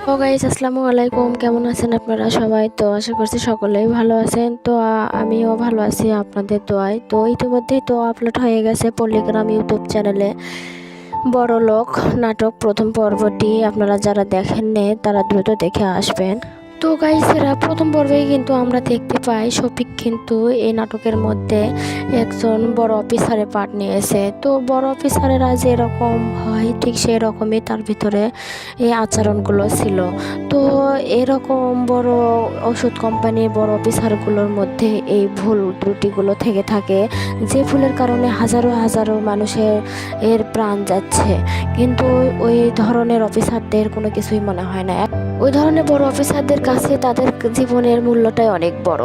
তো গাইস আসসালামু আলাইকুম, কেমন আছেন আপনারা সবাই? তো আশা করছি সকলেই ভালো আছেন। তো আমিও ভালো আছি আপনাদের দোয়ায়। তো ইতিমধ্যেই তো আপলোড হয়ে গেছে পল্লীগ্রাম ইউটিউব চ্যানেলে বড়লোক নাটক প্রথম পর্বটি। আপনারা যারা দেখেননি তারা দ্রুত দেখে আসবেন। তো গাইসেরা প্রথম পর্বেই কিন্তু আমরা দেখতে পাই শফিক কিন্তু এই নাটকের মধ্যে একজন বড় অফিসারে পাঠ নিয়েছে। তো বড় অফিসারেরা যেরকম হয় ঠিক সেই রকমই তার ভিতরে এই আচরণগুলো ছিল। তো এরকম বড় ওষুধ কোম্পানির বড় অফিসারগুলোর মধ্যে এই ভুল ত্রুটিগুলো থেকে থাকে, যে ভুলের কারণে হাজারো হাজারো মানুষের প্রাণ যাচ্ছে। কিন্তু ওই ধরনের অফিসারদের কোনো কিছুই মনে হয় না। ওই ধরনের বড় অফিসারদের কাছে তাদের জীবনের মূল্যটাই অনেক বড়।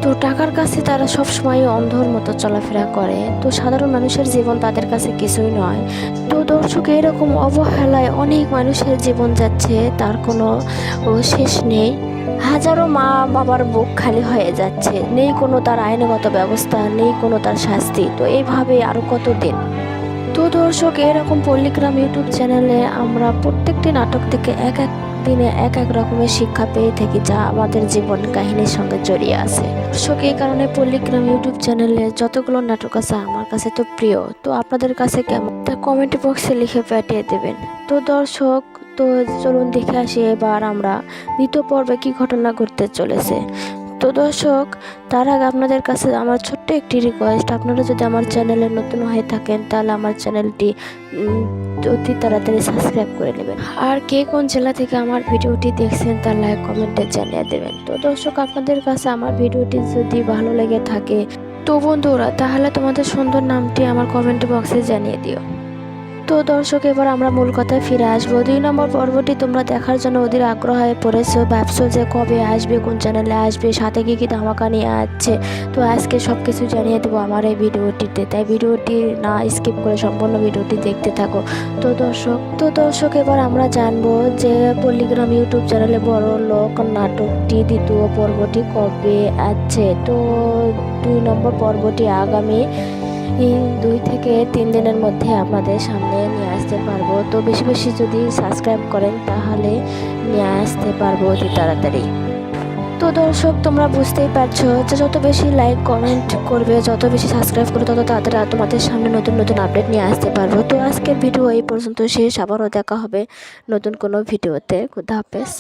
তো টাকার কাছে তারা সবসময় অন্ধর মতো চলাফেরা করে। তো সাধারণ মানুষের জীবন তাদের কাছে কিছুই নয়। তো দর্শক, এরকম অবহেলায় অনেক মানুষের জীবন যাচ্ছে, তার কোনো শেষ নেই। হাজারো মা বাবার বুক খালি হয়ে যাচ্ছে, নেই কোনো তার আইনগত ব্যবস্থা, নেই কোনো তার শাস্তি। তো এইভাবে আরো কতদিন। তো দর্শক, এরকম পল্লীগ্রাম ইউটিউব চ্যানেলে আমরা প্রত্যেকটি নাটক থেকে এক এক দিনে এক এক রকমের শিক্ষা পেয়ে থাকি, যা আমাদের জীবন কাহিনীর সঙ্গে জড়িয়ে আছে। দর্শক, এই কারণে পল্লীগ্রাম ইউটিউব চ্যানেলে যতগুলো নাটক আছে আমার কাছে তো প্রিয়। তো আপনাদের কাছে কেমন তা কমেন্ট বক্সে লিখে পাঠিয়ে দেবেন। তো দর্শক, তো চলুন দেখে আসি এবার আমরা দ্বিতীয় পর্বে কি ঘটনা ঘটতে চলেছে। তো দর্শক, তার আগে আপনাদের কাছে আমার ছোট্ট একটি রিকোয়েস্ট, আপনারা যদি আমার চ্যানেলে নতুন হয়ে থাকেন তাহলে আমার চ্যানেলটি অতি তাড়াতাড়ি সাবস্ক্রাইব করে নেবেন। আর কে কোন জেলা থেকে আমার ভিডিওটি দেখছেন তার লাইক কমেন্টে জানিয়ে দেবেন। তো দর্শক, আপনাদের কাছে আমার ভিডিওটি যদি ভালো লেগে থাকে তো বন্ধুরা, তাহলে তোমাদের সুন্দর নামটি আমার কমেন্ট বক্সে জানিয়ে দিও। তো দর্শক, এবার আমরা মূল কথায় ফিরে আসবো। 2 নম্বর পর্বটি তোমরা দেখার জন্য অধীর আগ্রহ হয়ে পড়েছো, ভাবছো যে কবে আসবে, কোন চ্যানেলে আসবে, সাথে কি কি ধামাকা নিয়ে আসছে। তো আজকে সব কিছু জানিয়ে দেবো আমার এই ভিডিওটিতে, তাই ভিডিওটি না স্কিপ করে সম্পূর্ণ ভিডিওটি দেখতে থাকো। তো দর্শক এবার আমরা জানবো যে পল্লীগ্রাম ইউটিউব চ্যানেলে বড়লোক নাটকটি দ্বিতীয় পর্বটি কবে আসছে। তো 2 নম্বর পর্বটি আগামী 2 থেকে 3 দিনের মধ্যে আপনাদের সামনে নিয়ে আসতে পারবো। তো বেশি বেশি যদি সাবস্ক্রাইব করেন তাহলে নিয়ে আসতে পারবো অতি তাড়াতাড়ি। তো দর্শক, তোমরা বুঝতেই পারছো যে যত বেশি লাইক কমেন্ট করবে, যত বেশি সাবস্ক্রাইব করবে, তত তাড়াতাড়ি তোমাদের সামনে নতুন নতুন আপডেট নিয়ে আসতে পারবো। তো আজকের ভিডিও এই পর্যন্ত শেষ, আবারও দেখা হবে নতুন কোনো ভিডিওতে। খুদা হাফেজ।